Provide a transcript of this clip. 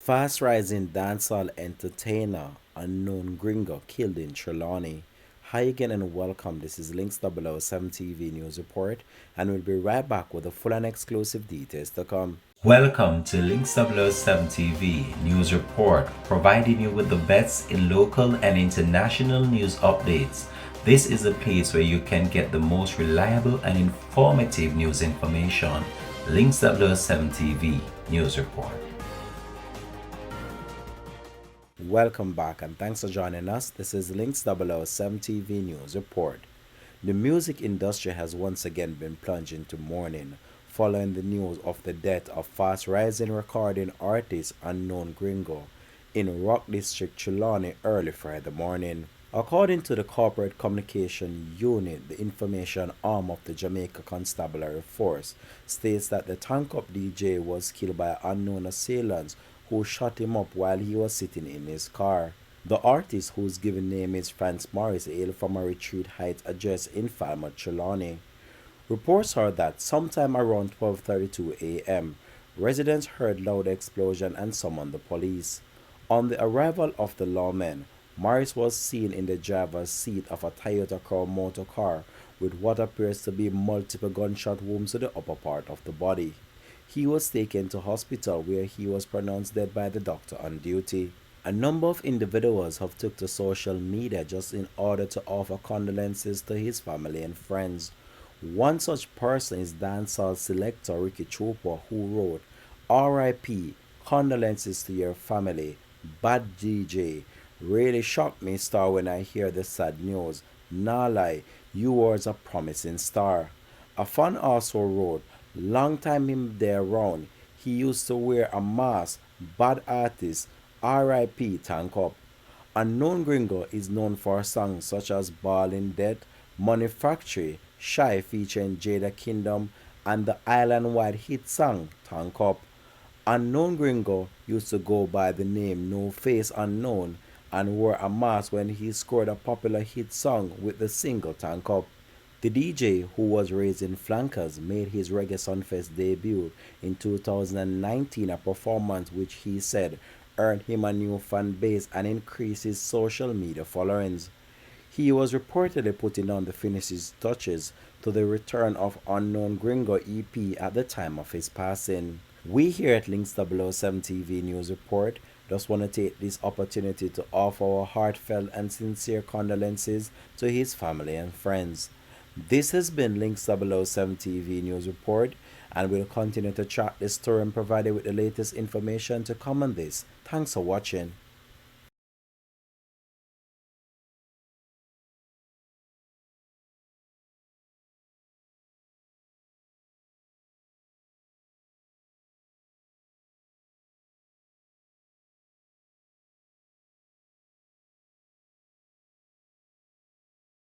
Fast rising dancehall entertainer, unknown Gringo, killed in Trelawny. Hi again and welcome. This is ll3d TV News Report, and we'll be right back with the full and exclusive details to come. Welcome to ll3d TV News Report, providing you with the best in local and international news updates. This is a place where you can get the most reliable and informative news information. ll3d TV News Report. Welcome back and thanks for joining us. This is ll3d TV News Report. The music industry has once again been plunged into mourning following the news of the death of fast-rising recording artist unknown Gringo in Rock District, Trelawny early Friday morning. According to the Corporate Communication Unit, the information arm of the Jamaica Constabulary Force states that the tank-up DJ was killed by unknown assailants who shot him up while he was sitting in his car. The artist, whose given name is France Morris, hailed from a Retreat Heights address in Falmouth, Trelawny. Reports are that sometime around 12:32 a.m., residents heard loud explosion and summoned the police. On the arrival of the lawmen, Morris was seen in the driver's seat of a Toyota Crown motor car with what appears to be multiple gunshot wounds to the upper part of the body. He was taken to hospital where he was pronounced dead by the doctor on duty. A number of individuals have took to social media just in order to offer condolences to his family and friends. One such person is dancehall selector Ricky Trooper, who wrote, "R.I.P. Condolences to your family. Bad DJ. Really shocked me, star, when I hear the sad news. Nah lie, you was a promising star." A fan also wrote, "Long time him there around. He used to wear a mask. Bad artist. R.I.P. Tank Up." Unknown Gringo is known for songs such as Ball in Death, Money Factory, Shy featuring Jada Kingdom, and the island-wide hit song Tank Up. Unknown Gringo used to go by the name No Face Unknown and wore a mask when he scored a popular hit song with the single Tank Up. The DJ, who was raised in Flankers, made his Reggae Sunfest debut in 2019, a performance which he said earned him a new fan base and increased his social media followings. He was reportedly putting on the finishing touches to the return of Unknown Gringo EP at the time of his passing. We here at ll3d TV News Report just want to take this opportunity to offer our heartfelt and sincere condolences to his family and friends. This has been ll3d TV News Report, and we'll continue to track this story and provide you with the latest information to come on this. Thanks for watching.